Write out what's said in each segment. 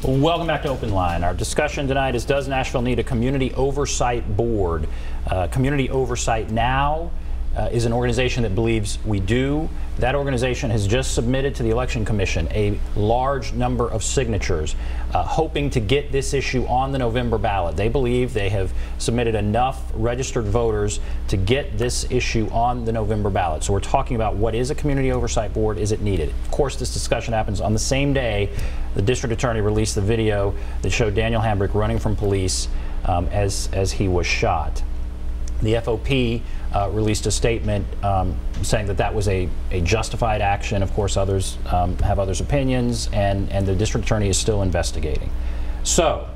Welcome back to Open Line. Our discussion tonight is, does Nashville need a community oversight board? Community Oversight Now is an organization that believes we do. That organization has just submitted to the Election Commission a large number of signatures, hoping to get this issue on the November ballot. They believe they have submitted enough registered voters to get this issue on the November ballot. So we're talking about, what is a community oversight board? Is it needed? Of course, this discussion happens on the same day the district attorney released the video that showed Daniel Hambrick running from police as he was shot. The FOP released a statement saying that that was a justified action. Of course, others have others' opinions, and the district attorney is still investigating. So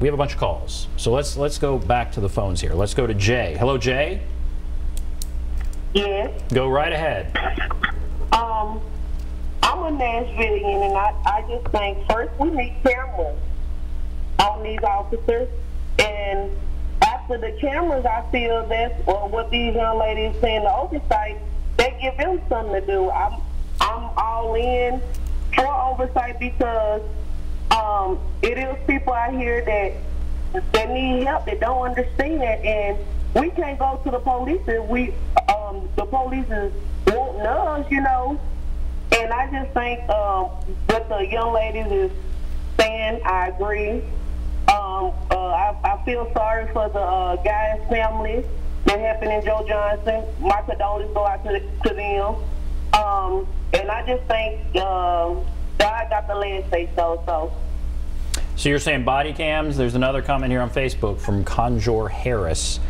we have a bunch of calls. So let's go back to the phones here. Let's go to Jay. Hello, Jay. Yes. Go right ahead. I'm a Nashvilleian, and I just think first we need cameras on these officers, and after the cameras, I feel that's what these young ladies saying, the oversight, they give them something to do. I'm all in for oversight because it is people out here that need help, that don't understand, and we can't go to the police and the police is wanting us, you know. And I just think what the young ladies is saying, I agree. I feel sorry for the guy's family that happened in Joe Johnson. My condolences go out to them. And I just think God got the last say so. So you're saying body cams. There's another comment here on Facebook from Conjure Harris.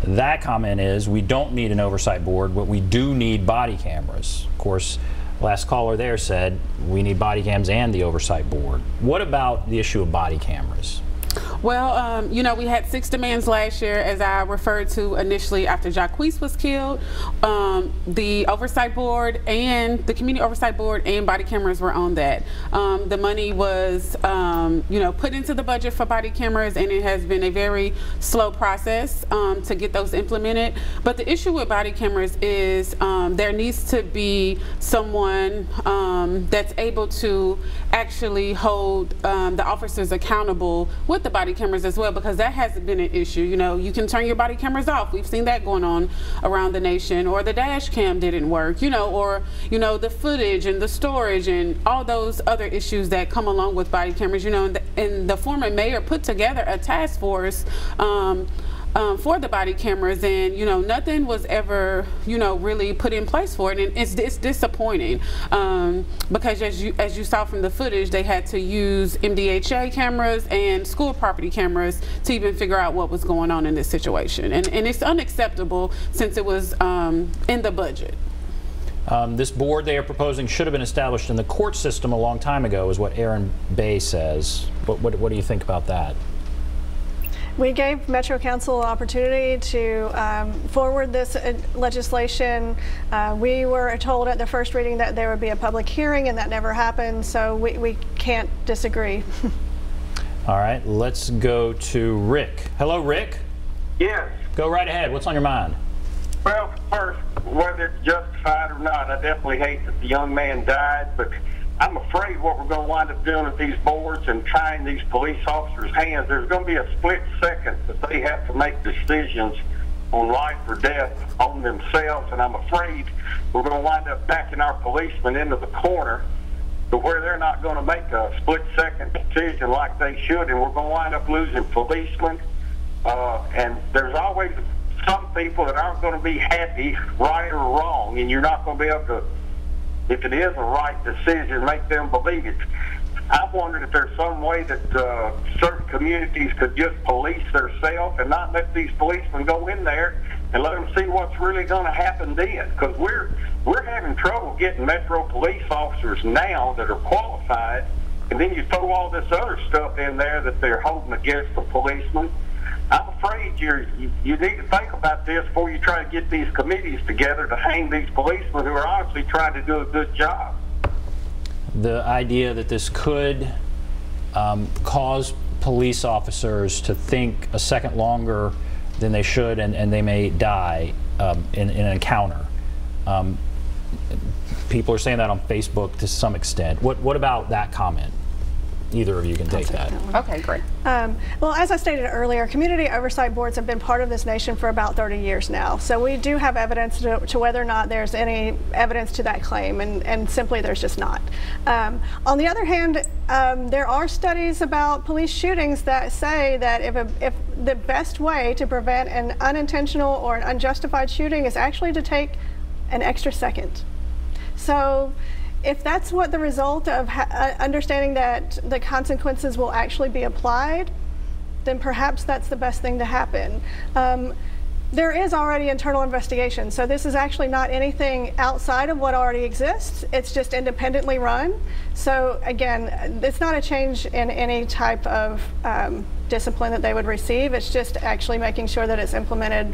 That comment is, we don't need an oversight board, but we do need body cameras. Of course, last caller there said we need body cams and the oversight board. What about the issue of body cameras? Well, you know, we had 6 demands last year, as I referred to initially after Jacquees was killed. The oversight board and the community oversight board and body cameras were on that. The money was, you know, put into the budget for body cameras, and it has been a very slow process to get those implemented. But the issue with body cameras is there needs to be someone that's able to actually hold the officers accountable with the body cameras as well, because that hasn't been an issue. You know, you can turn your body cameras off. We've seen that going on around the nation. Or the dash cam didn't work, you know, or, you know, the footage and the storage and all those other issues that come along with body cameras, you know. And the former mayor put together a task force for the body cameras, and, you know, nothing was ever, you know, really put in place for it, and it's disappointing because as you saw from the footage, they had to use MDHA cameras and school property cameras to even figure out what was going on in this situation, and it's unacceptable since it was in the budget. This board they are proposing should have been established in the court system a long time ago, is what Aaron Bay says. What do you think about that? We gave Metro Council an opportunity to forward this legislation. We were told at the first reading that there would be a public hearing, and that never happened, so we can't disagree. All right, let's go to Rick. Hello, Rick. Yes. Go right ahead. What's on your mind? Well, first, whether it's justified or not, I definitely hate that the young man died, but I'm afraid what we're going to wind up doing with these boards and tying these police officers' hands, there's going to be a split second that they have to make decisions on life or death on themselves, and I'm afraid we're going to wind up backing our policemen into the corner to where they're not going to make a split-second decision like they should, and we're going to wind up losing policemen. And there's always some people that aren't going to be happy, right or wrong, and you're not going to be able to, if it is a right decision, make them believe it. I've wondered if there's some way that certain communities could just police themselves and not let these policemen go in there and let them see what's really going to happen then. Because we're having trouble getting Metro police officers now that are qualified, and then you throw all this other stuff in there that they're holding against the policemen. I'm afraid you need to think about this before you try to get these committees together to hang these policemen who are honestly trying to do a good job. The idea that this could cause police officers to think a second longer than they should, and they may die in an encounter. People are saying that on Facebook to some extent. What about that comment? either of you can take that. Okay, great. Well, as I stated earlier, community oversight boards have been part of this nation for about 30 years now. So we do have evidence to whether or not there's any evidence to that claim, and simply there's just not. On the other hand, there are studies about police shootings that say that if the best way to prevent an unintentional or an unjustified shooting is actually to take an extra second. So if that's what the result of understanding that the consequences will actually be applied, then perhaps that's the best thing to happen. There is already internal investigation, so this is actually not anything outside of what already exists. It's just independently run. So again, it's not a change in any type of discipline that they would receive. It's just actually making sure that it's implemented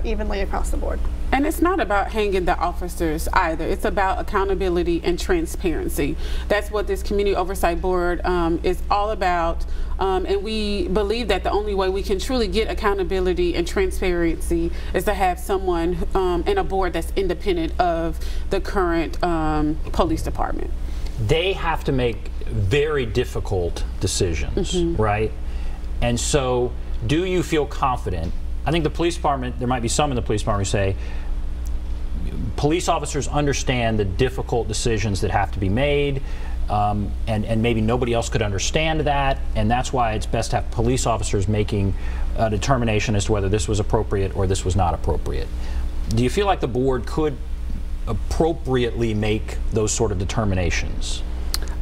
evenly across the board. And it's not about hanging the officers either. It's about accountability and transparency. That's what this Community Oversight Board is all about. And we believe that the only way we can truly get accountability and transparency is to have someone in a board that's independent of the current police department. They have to make very difficult decisions, right? And so do you feel confident? I think the police department, there might be some in the police department who say, police officers understand the difficult decisions that have to be made, and maybe nobody else could understand that, and that's why it's best to have police officers making a determination as to whether this was appropriate or this was not appropriate. Do you feel like the board could appropriately make those sort of determinations?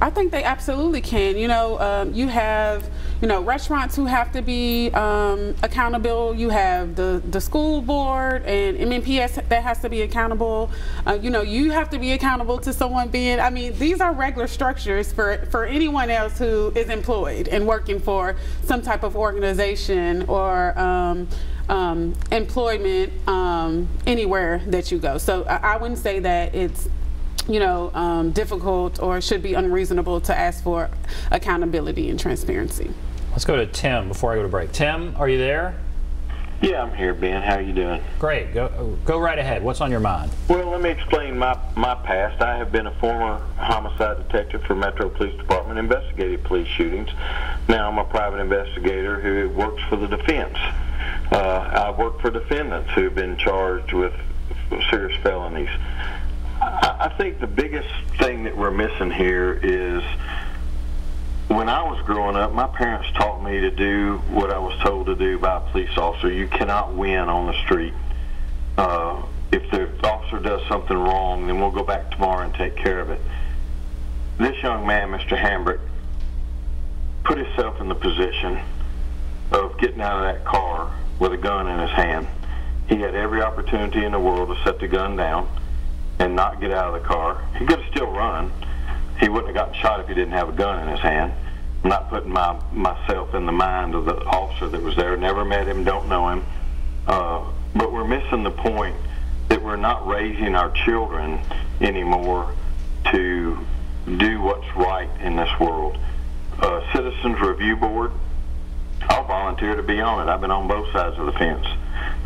I think they absolutely can. You know, you have, restaurants who have to be accountable. You have the school board and MNPS that has to be accountable. You have to be accountable to someone being, I mean, these are regular structures for anyone else who is employed and working for some type of organization or employment anywhere that you go. So I wouldn't say that it's difficult or should be unreasonable to ask for accountability and transparency. Let's go to Tim before I go to break. Tim, are you there? Yeah, I'm here, Ben. How are you doing? Great. Go right ahead. What's on your mind? Well, let me explain my past. I have been a former homicide detective for Metro Police Department, investigated police shootings. Now I'm a private investigator who works for the defense. I've worked for defendants who have been charged with serious felonies. I think the biggest thing that we're missing here is, when I was growing up, my parents taught me to do what I was told to do by a police officer. You cannot win on the street. If the officer does something wrong, then we'll go back tomorrow and take care of it. This young man, Mr. Hambrick, put himself in the position of getting out of that car with a gun in his hand. He had every opportunity in the world to set the gun down and not get out of the car. He could have still run. He wouldn't have gotten shot if he didn't have a gun in his hand. I'm not putting myself in the mind of the officer that was there. Never met him, don't know him. But we're missing the point that we're not raising our children anymore to do what's right in this world. Citizens Review Board, I'll volunteer to be on it. I've been on both sides of the fence.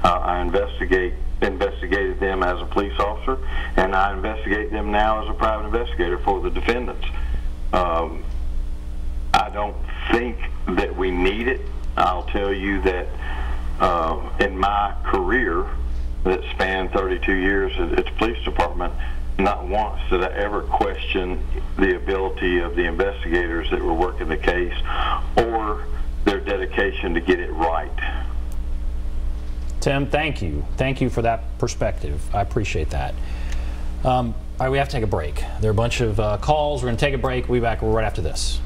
I investigated them as a police officer, and I investigate them now as a private investigator for the defendants. I don't think that we need it. I'll tell you that in my career that spanned 32 years at the police department, not once did I ever question the ability of the investigators that were working the case or their dedication to get it right. Tim, thank you. Thank you for that perspective. I appreciate that. All right, we have to take a break. There are a bunch of calls. We're going to take a break. We'll be back right after this.